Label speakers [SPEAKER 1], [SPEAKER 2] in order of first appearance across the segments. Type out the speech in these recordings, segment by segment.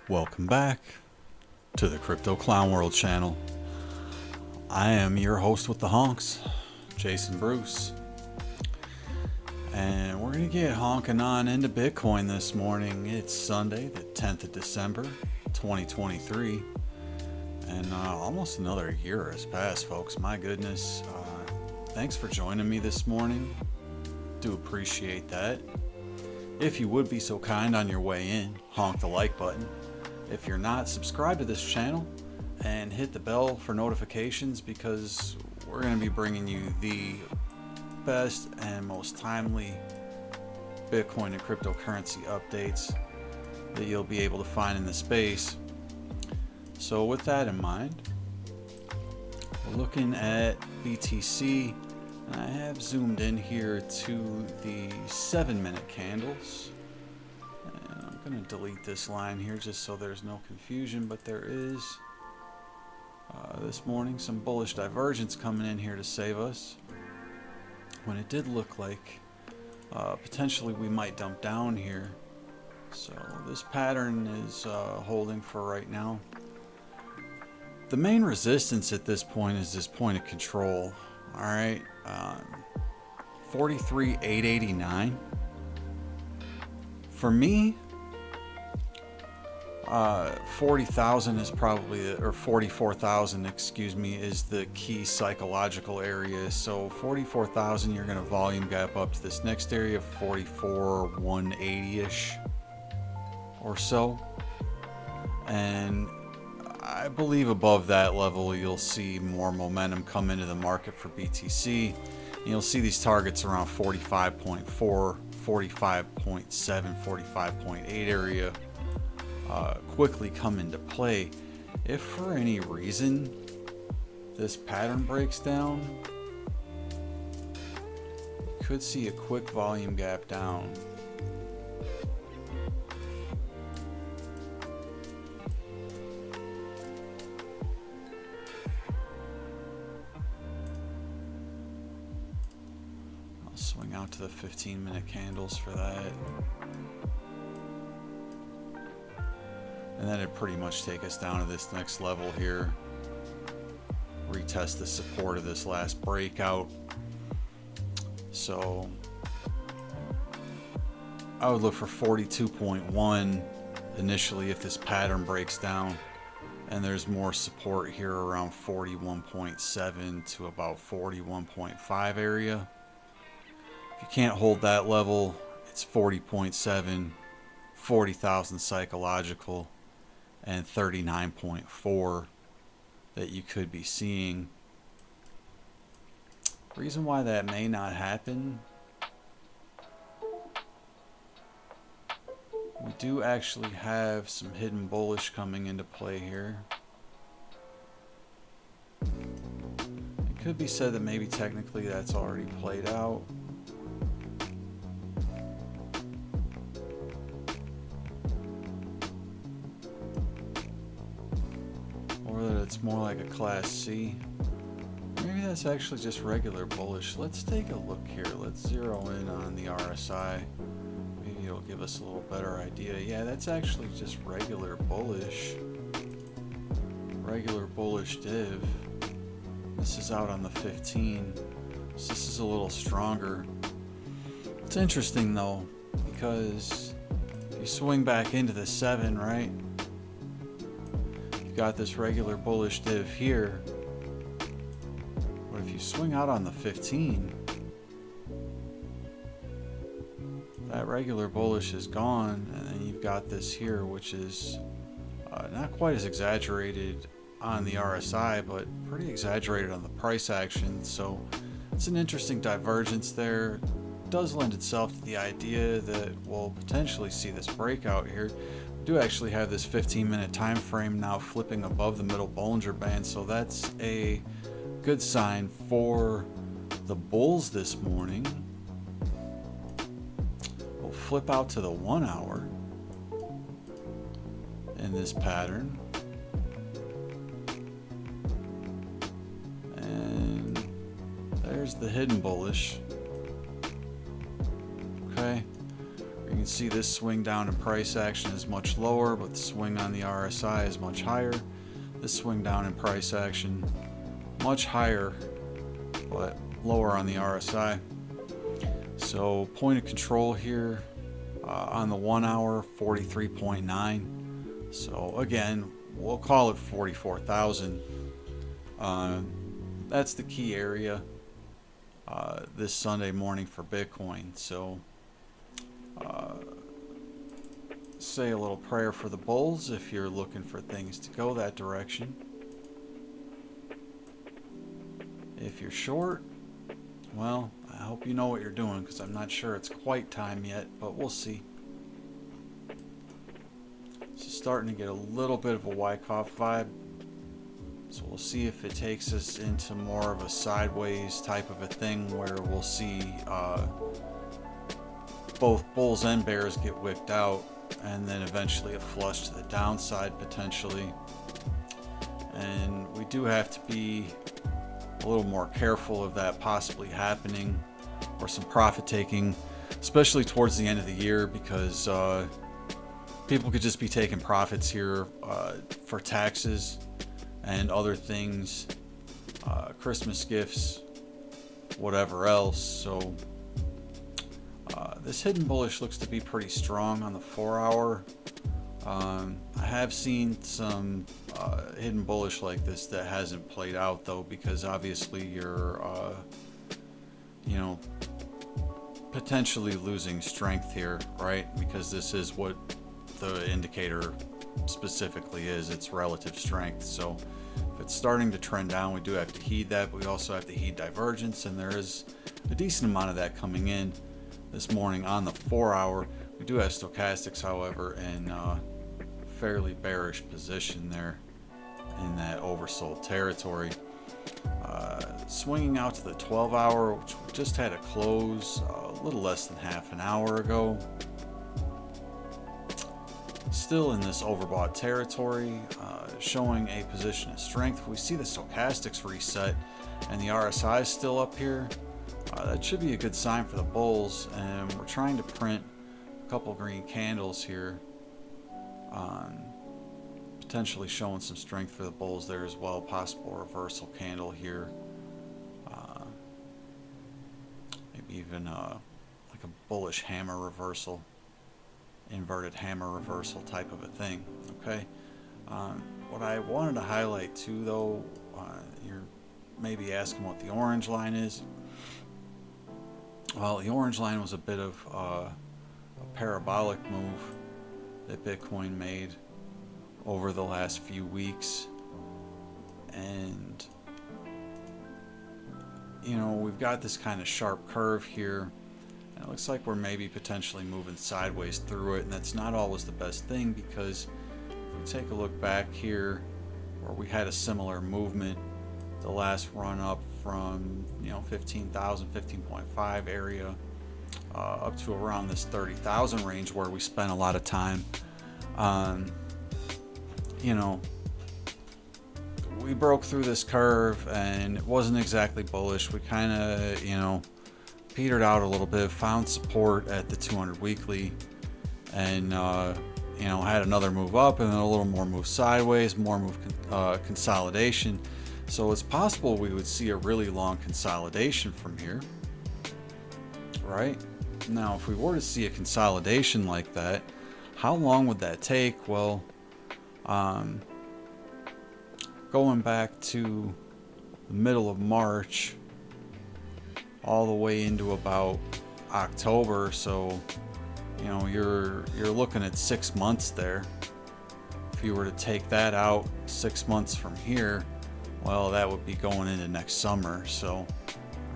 [SPEAKER 1] Welcome back to the Crypto Clown World channel. I am your host with the honks, Jason Bruce. And we're going to get honking on into Bitcoin this morning. It's Sunday, the 10th of December, 2023. And almost another year has passed, folks. My goodness. Thanks for joining me this morning. Do appreciate that. If you would be so kind on your way in, honk the like button. If you're not, subscribe to this channel and hit the bell for notifications, because we're going to be bringing you the best and most timely Bitcoin and cryptocurrency updates that you'll be able to find in the space. So with that in mind, we're looking at BTC. I have zoomed in here to the 7-minute candles. I'm going to delete this line here just so there's no confusion, but there is this morning some bullish divergence coming in here to save us, when it did look like potentially we might dump down here. So this pattern is holding for right now. The main resistance at this point is this point of control. All right, 43,889. For me, 40,000 is probably, or 44,000, excuse me, is the key psychological area. So 44,000, you're going to volume gap up to this next area, 44,180-ish or so. And I believe above that level, you'll see more momentum come into the market for BTC. You'll see these targets around 45.4, 45.7, 45.8 area quickly come into play. If for any reason this pattern breaks down, you could see a quick volume gap down. I'll swing out to the 15-minute candles for that. And that'd pretty much take us down to this next level here. Retest the support of this last breakout. So I would look for 42.1 initially if this pattern breaks down. And there's more support here around 41.7 to about 41.5 area. If you can't hold that level, it's 40.7, 40,000 psychological, and 39.4 that you could be seeing. Reason why that may not happen, we do actually have some hidden bullish coming into play here. It could be said that maybe technically that's already played out. Or that it's more like a class C. Maybe that's actually just regular bullish. Let's take a look here. Let's zero in on the RSI. Maybe it'll give us a little better idea. Yeah, that's actually just regular bullish. Regular bullish div. This is out on the 15. So this is a little stronger. It's interesting though, because you swing back into the 7, right? Got this regular bullish div here, but if you swing out on the 15, that regular bullish is gone, and then you've got this here, which is not quite as exaggerated on the RSI, but pretty exaggerated on the price action. So it's an interesting divergence there. It does lend itself to the idea that we'll potentially see this breakout here. Do actually have this 15-minute time frame now flipping above the middle Bollinger Band, so that's a good sign for the bulls this morning. We'll flip out to the 1 hour in this pattern, and there's the hidden bullish. Okay, you can can see this swing down in price action is much lower, but the swing on the RSI is much higher. This swing down in price action much higher, but lower on the RSI. So point of control here on the 1 hour, 43.9. So again, we'll call it 44,000. That's the key area this Sunday morning for Bitcoin. So say a little prayer for the bulls if you're looking for things to go that direction. If you're short, well, I hope you know what you're doing, because I'm not sure it's quite time yet, but we'll see. It's starting to get a little bit of a Wyckoff vibe. So we'll see if it takes us into more of a sideways type of a thing where we'll see both bulls and bears get wicked out, and then eventually a flush to the downside potentially. And we do have to be a little more careful of that possibly happening, or some profit taking, especially towards the end of the year, because people could just be taking profits here for taxes and other things, Christmas gifts, whatever else. So this hidden bullish looks to be pretty strong on the 4 hour. I have seen some hidden bullish like this that hasn't played out though, because obviously you're you know, potentially losing strength here, right? Because this is what the indicator specifically is, it's relative strength. So if it's starting to trend down, we do have to heed that, but we also have to heed divergence, and there is a decent amount of that coming in this morning on the 4 hour. We do have stochastics, however, in fairly bearish position there in that oversold territory. Swinging out to the 12 hour, which we just had a close a little less than half an hour ago. Still in this overbought territory, showing a position of strength. We see the stochastics reset and the RSI is still up here. That should be a good sign for the bulls, and we're trying to print a couple green candles here, potentially showing some strength for the bulls there as well. Possible reversal candle here, maybe even like a bullish hammer reversal, inverted hammer reversal type of a thing. Okay, what I wanted to highlight too though, you're maybe asking what the orange line is. Well, the orange line was a bit of a parabolic move that Bitcoin made over the last few weeks, and you know, we've got this kind of sharp curve here, and it looks like we're maybe potentially moving sideways through it, and that's not always the best thing, because if we take a look back here where we had a similar movement, the last run up from, you know, 15,000, 15.5 area up to around this 30,000 range where we spent a lot of time. You know, we broke through this curve and it wasn't exactly bullish. We kind of, you know, petered out a little bit, found support at the 200 weekly, and you know, had another move up and then a little more move sideways, more move consolidation. So it's possible we would see a really long consolidation from here, right? Now, if we were to see a consolidation like that, how long would that take? Well, going back to the middle of March all the way into about October, so you know, you're looking at 6 months there. If you were to take that out 6 months from here, well, that would be going into next summer. So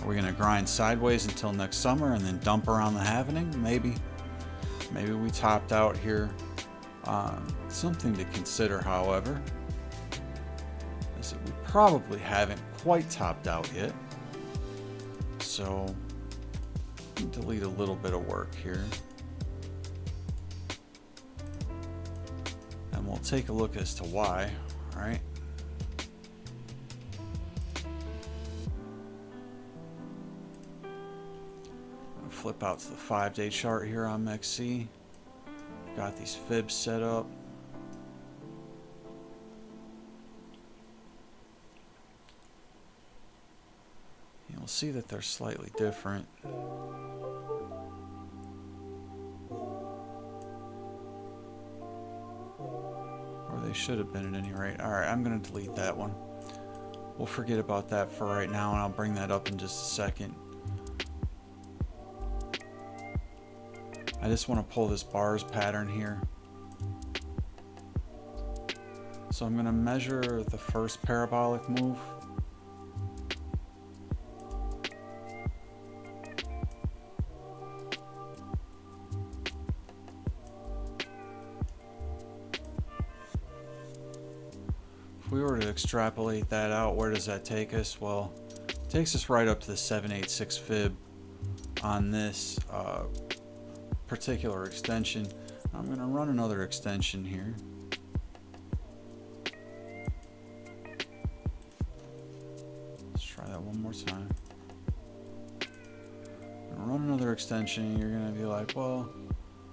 [SPEAKER 1] are we going to grind sideways until next summer and then dump around the halvening? Maybe we topped out here. Something to consider, however, is that we probably haven't quite topped out yet. So delete a little bit of work here, and we'll take a look as to why. All right. Flip out to the 5-day chart here on MEXC. got these fibs set up. You'll see that they're slightly different. Or they should have been at any rate. Alright, I'm going to delete that one. We'll forget about that for right now, and I'll bring that up in just a second. I just want to pull this bars pattern here. So I'm going to measure the first parabolic move. If we were to extrapolate that out, where does that take us? Well, it takes us right up to the 786 fib on this particular extension. I'm going to run another extension here. Let's try that one more time. Run another extension. You're going to be like, well,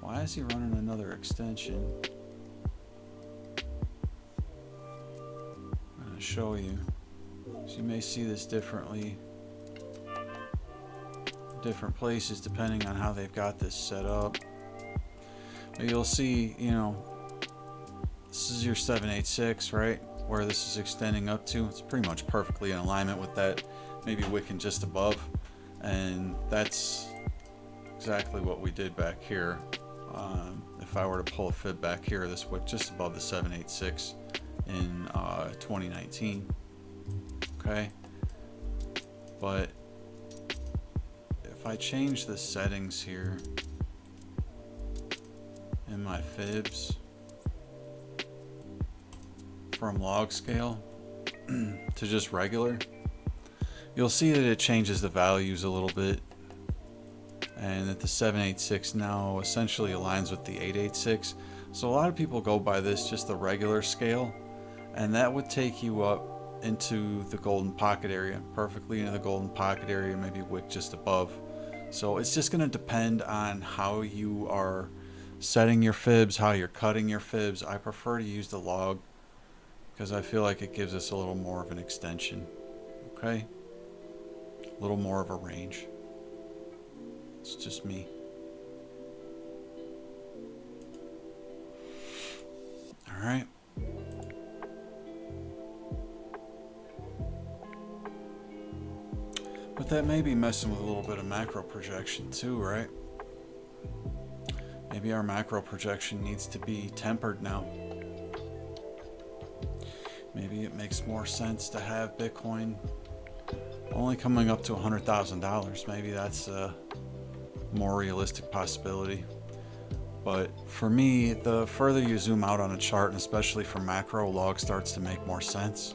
[SPEAKER 1] why is he running another extension? I'm going to show you. So you may see this differently. Different places depending on how they've got this set up. But you'll see, you know, this is your 786, right? Where this is extending up to. It's pretty much perfectly in alignment with that, maybe wicking just above. And that's exactly what we did back here. If I were to pull a fib back here, this wick just above the 786 in 2019. Okay, but if I change the settings here in my fibs from log scale to just regular, you'll see that it changes the values a little bit, and that the 786 now essentially aligns with the 886. So a lot of people go by this, just the regular scale, and that would take you up into the golden pocket area, perfectly into the golden pocket area, maybe wick just above. So it's just going to depend on how you are setting your fibs, how you're cutting your fibs. I prefer to use the log because I feel like it gives us a little more of an extension. Okay? A little more of a range. It's just me. All right. But that may be messing with a little bit of macro projection too, right? Maybe our macro projection needs to be tempered now. Maybe it makes more sense to have Bitcoin only coming up to $100,000. Maybe that's a more realistic possibility. But for me, the further you zoom out on a chart, and especially for macro, log starts to make more sense.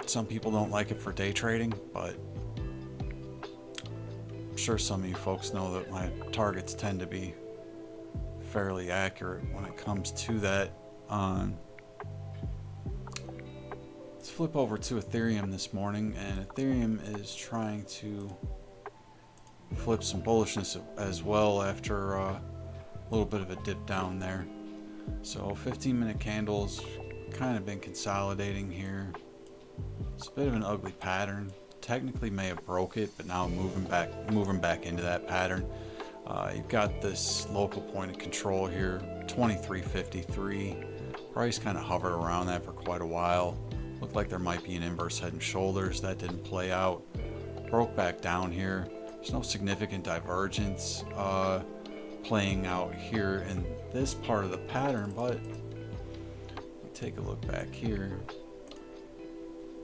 [SPEAKER 1] Some people don't like it for day trading, but I'm sure some of you folks know that my targets tend to be fairly accurate when it comes to that. Let's flip over to Ethereum this morning, and Ethereum is trying to flip some bullishness as well after a little bit of a dip down there. So 15-minute candles kind of been consolidating here. It's a bit of an ugly pattern. Technically may have broke it, but now moving back into that pattern. You've got this local point of control here, 2353. Price kind of hovered around that for quite a while. Looked like there might be an inverse head and shoulders. That didn't play out. Broke back down here. There's no significant divergence playing out here in this part of the pattern, but take a look back here.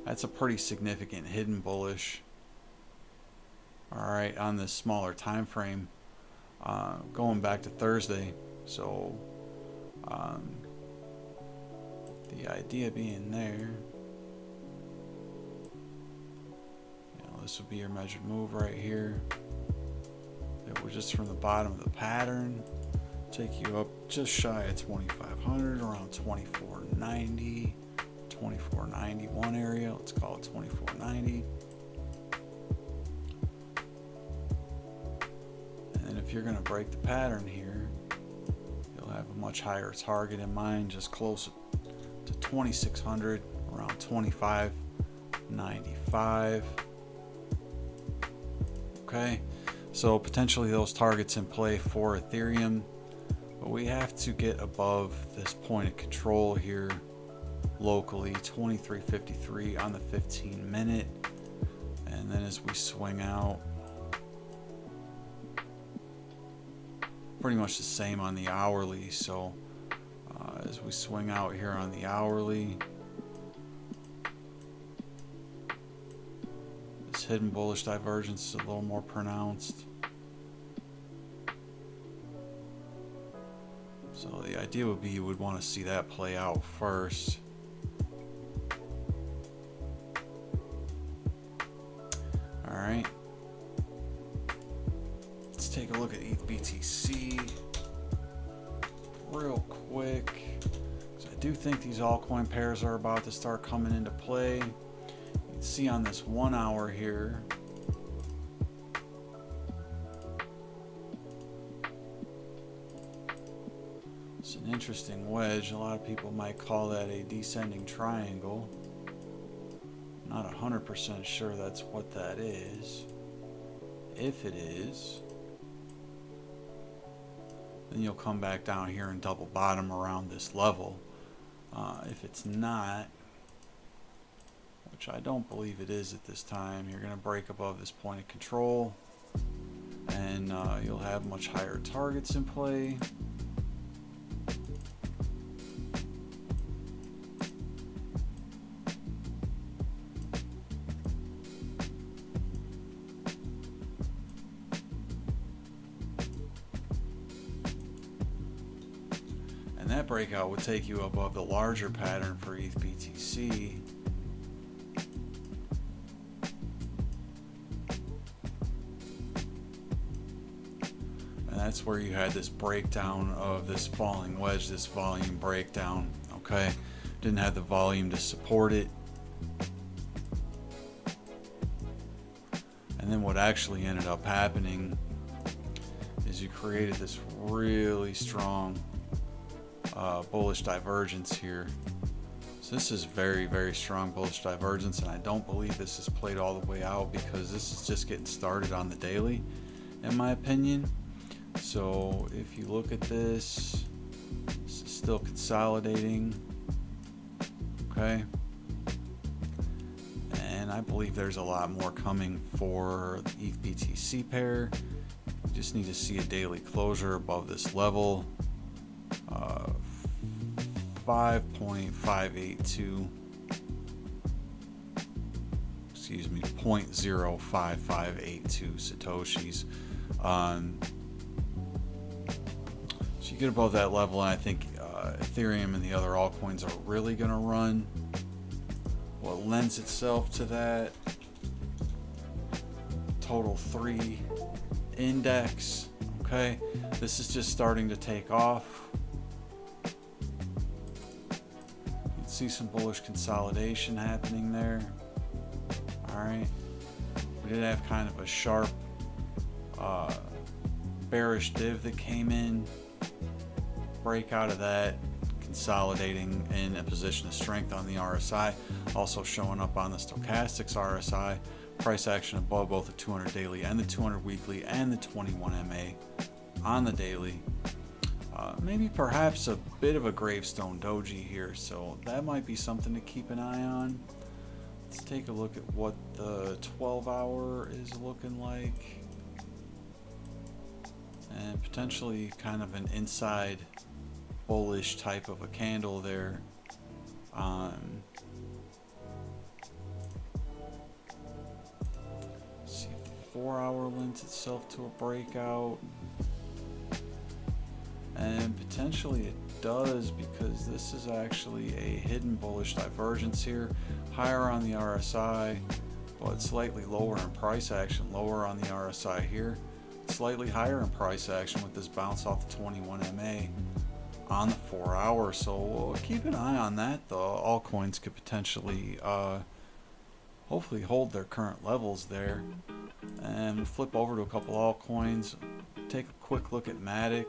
[SPEAKER 1] That's a pretty significant hidden bullish. All right, on this smaller time frame, going back to Thursday. So the idea being there, this would be your measured move right here. It was just from the bottom of the pattern, take you up just shy of 2,500, around 2490. 2491 area, let's call it 2490. And then if if you're going to break the pattern here, you'll have a much higher target in mind, just close to 2600, around 25.95. Okay, so potentially those targets in play for Ethereum, but we have to get above this point of control here locally, 2353 on the 15-minute, and then as we swing out, pretty much the same on the hourly. So as we swing out here on the hourly, this hidden bullish divergence is a little more pronounced. So the idea would be you would want to see that play out first. All right. Let's take a look at ETH BTC real quick. So I do think these altcoin pairs are about to start coming into play. You can see on this 1 hour here, it's an interesting wedge. A lot of people might call that a descending triangle. Not 100% sure that's what that is. If it is, then you'll come back down here and double bottom around this level. If it's not, which I don't believe it is at this time, you're going to break above this point of control, and you'll have much higher targets in play. And that breakout would take you above the larger pattern for ETH BTC. And that's where you had this breakdown of this falling wedge, this volume breakdown. Okay, didn't have the volume to support it. And then what actually ended up happening is you created this really strong bullish divergence here. So this is very, very strong bullish divergence, and I don't believe this is played all the way out because this is just getting started on the daily, in my opinion. So if you look at this, this is still consolidating. Okay, and I believe there's a lot more coming for the ETH BTC pair. You just need to see a daily closure above this level. 5.582, excuse me, 0.05582 Satoshis. So you get above that level, and I think Ethereum and the other altcoins are really going to run. What lends itself to that? Total 3 index. Okay, this is just starting to take off. See some bullish consolidation happening there. All right, we did have kind of a sharp bearish div that came in, break out of that, consolidating in a position of strength on the RSI, also showing up on the stochastics RSI, price action above both the 200 daily and the 200 weekly and the 21 MA on the daily. Maybe perhaps a bit of a gravestone doji here, so that might be something to keep an eye on. Let's take a look at what the 12-hour is looking like, and potentially kind of an inside bullish type of a candle there. See if the 4-hour lends itself to a breakout. And potentially it does, because this is actually a hidden bullish divergence here, higher on the RSI, but slightly lower in price action, lower on the RSI here, slightly higher in price action with this bounce off the 21 MA on the 4-hour. So we'll keep an eye on that. The altcoins could potentially hopefully hold their current levels there. And we'll flip over to a couple altcoins, take a quick look at Matic.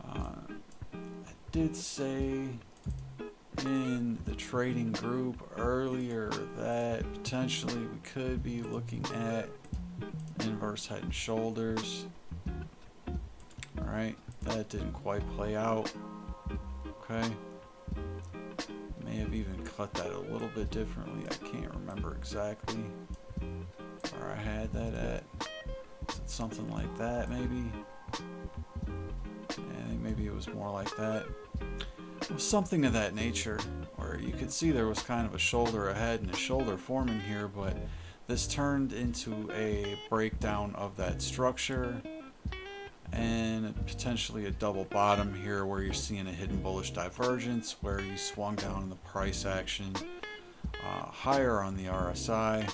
[SPEAKER 1] I did say in the trading group earlier that potentially we could be looking at inverse head and shoulders. Alright, that didn't quite play out. Okay. May have even cut that a little bit differently. I can't remember exactly where I had that at. Is it something like that maybe? I think maybe it was more like that. It was something of that nature, where you could see there was kind of a shoulder ahead and a shoulder forming here, but this turned into a breakdown of that structure and potentially a double bottom here, where you're seeing a hidden bullish divergence where you swung down in the price action higher on the RSI,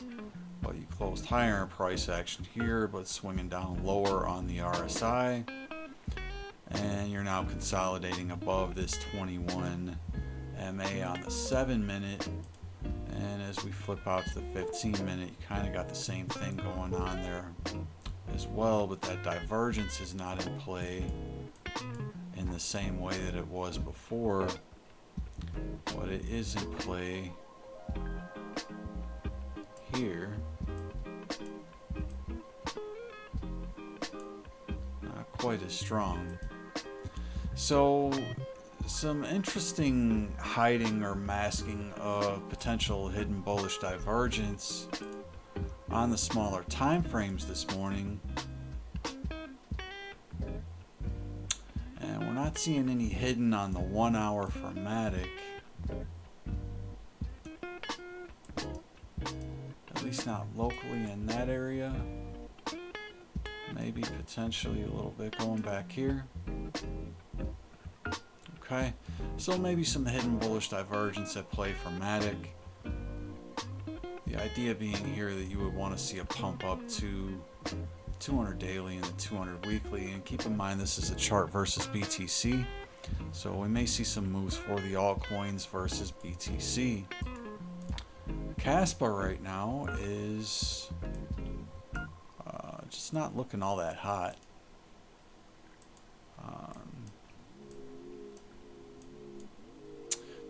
[SPEAKER 1] but you closed higher in price action here, but swinging down lower on the RSI. And you're now consolidating above this 21 MA on the 7-minute. And as we flip out to the 15-minute, you kind of got the same thing going on there as well, but that divergence is not in play in the same way that it was before. What it is in play here, not quite as strong. So some interesting hiding or masking of potential hidden bullish divergence on the smaller time frames this morning. And we're not seeing any hidden on the 1 hour for Matic. At least not locally in that area. Maybe potentially a little bit going back here. Okay, so maybe some hidden bullish divergence at play for Matic. The idea being here that you would want to see a pump up to 200 daily and the 200 weekly, and keep in mind this is a chart versus BTC, so we may see some moves for the altcoins versus BTC. Caspa right now is just not looking all that hot.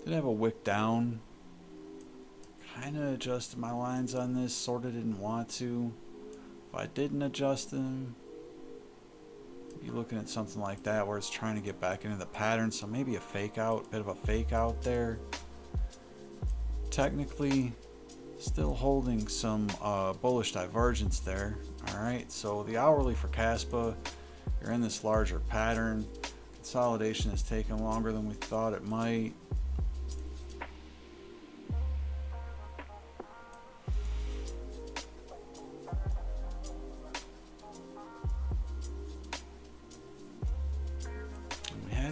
[SPEAKER 1] Did have a wick down. Kind of adjusted my lines on this, sort of didn't want to. If I didn't adjust them, you're looking at something like that where it's trying to get back into the pattern, so maybe a fake out, bit of a fake out there. Technically still holding some bullish divergence there. Alright, so the hourly for Caspa, you're in this larger pattern. Consolidation has taken longer than we thought it might.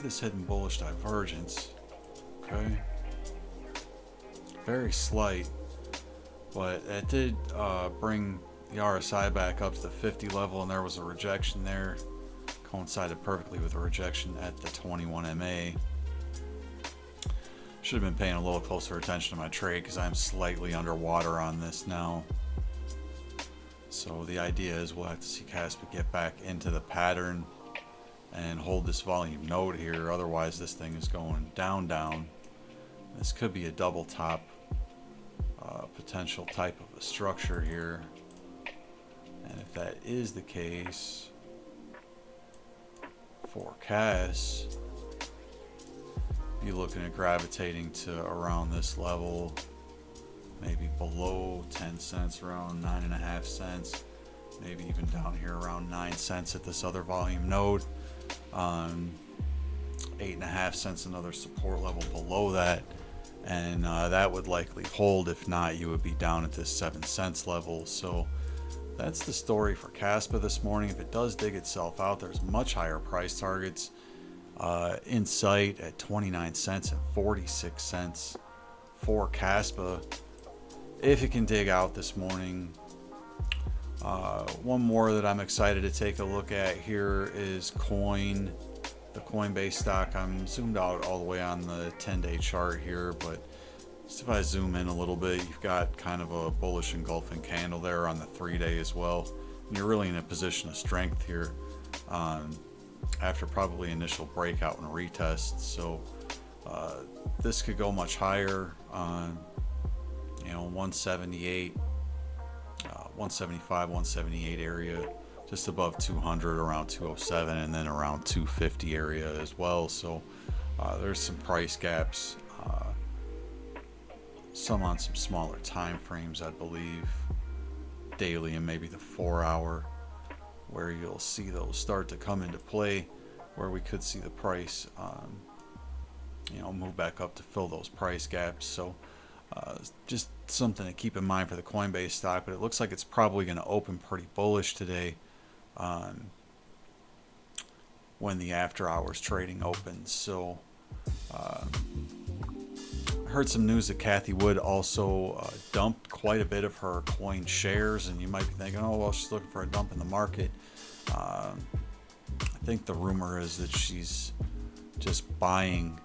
[SPEAKER 1] This hidden bullish divergence, okay, very slight, but it did bring the RSI back up to the 50 level, and there was a rejection there, coincided perfectly with a rejection at the 21 MA. Should have been paying a little closer attention to my trade because I'm slightly underwater on this now. So the idea is we'll have to see Caspa get back into the pattern and hold this volume node here, otherwise this thing is going down. This could be a double top potential type of a structure here, and if that is the case for CAS, be looking at gravitating to around this level, maybe below 10 cents, around 9.5 cents, maybe even down here around 9 cents at this other volume node. 8.5 cents, another support level below that, and that would likely hold. If not, you would be down at this 7 cents level. So that's the story for Caspa this morning. If it does dig itself out, there's much higher price targets in sight at 29 cents and 46 cents for Caspa if it can dig out this morning. One more that I'm excited to take a look at here is Coin, the Coinbase stock. I'm zoomed out all the way on the 10-day chart here, but just if I zoom in a little bit, you've got kind of a bullish engulfing candle there on the 3-day as well. And you're really in a position of strength here. after probably initial breakout and retest. So this could go much higher on 178, 175, 178 area, just above 200, around 207, and then around 250 area as well. So there's some price gaps, some on some smaller time frames, I believe, daily and maybe the 4 hour, where you'll see those start to come into play, where we could see the price move back up to fill those price gaps. So just something to keep in mind for the Coinbase stock, but it looks like it's probably going to open pretty bullish today when the after hours trading opens. So heard some news that Cathie Wood also dumped quite a bit of her coin shares, and you might be thinking, oh well, she's looking for a dump in the market. I think the rumor is that she's just buying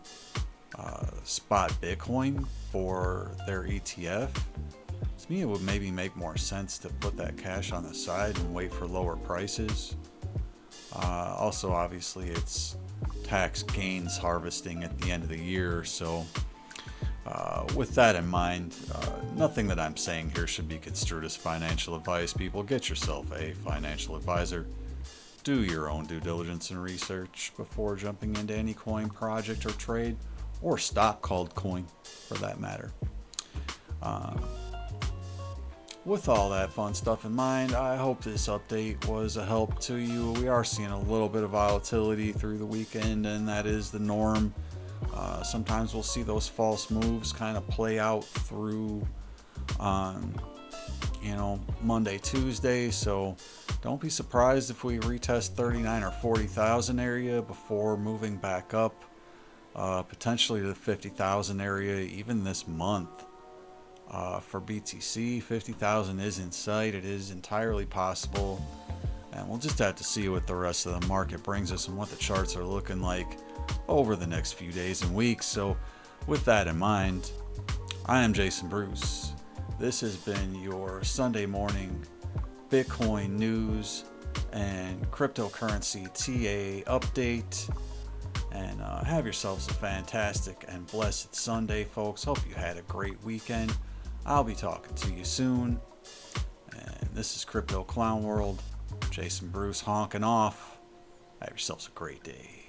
[SPEAKER 1] spot Bitcoin for their ETF. To me, it would maybe make more sense to put that cash on the side and wait for lower prices. Also, obviously, it's tax gains harvesting at the end of the year. So with that in mind, nothing that I'm saying here should be construed as financial advice. People, get yourself a financial advisor. Do your own due diligence and research before jumping into any coin project or trade, or stock called coin for that matter. With all that fun stuff in mind, I hope this update was a help to you. We are seeing a little bit of volatility through the weekend, and that is the norm. Sometimes we'll see those false moves kind of play out through Monday, Tuesday. So don't be surprised if we retest 39 or 40,000 area before moving back up, potentially to the 50,000 area even this month. For BTC, 50,000 is in sight. It is entirely possible, and we'll just have to see what the rest of the market brings us and what the charts are looking like over the next few days and weeks. So with that in mind, I am Jason Bruce. This has been your Sunday morning Bitcoin news and cryptocurrency TA update. And have yourselves a fantastic and blessed Sunday, folks. Hope you had a great weekend. I'll be talking to you soon. And this is Crypto Clown World. Jason Bruce honking off. Have yourselves a great day.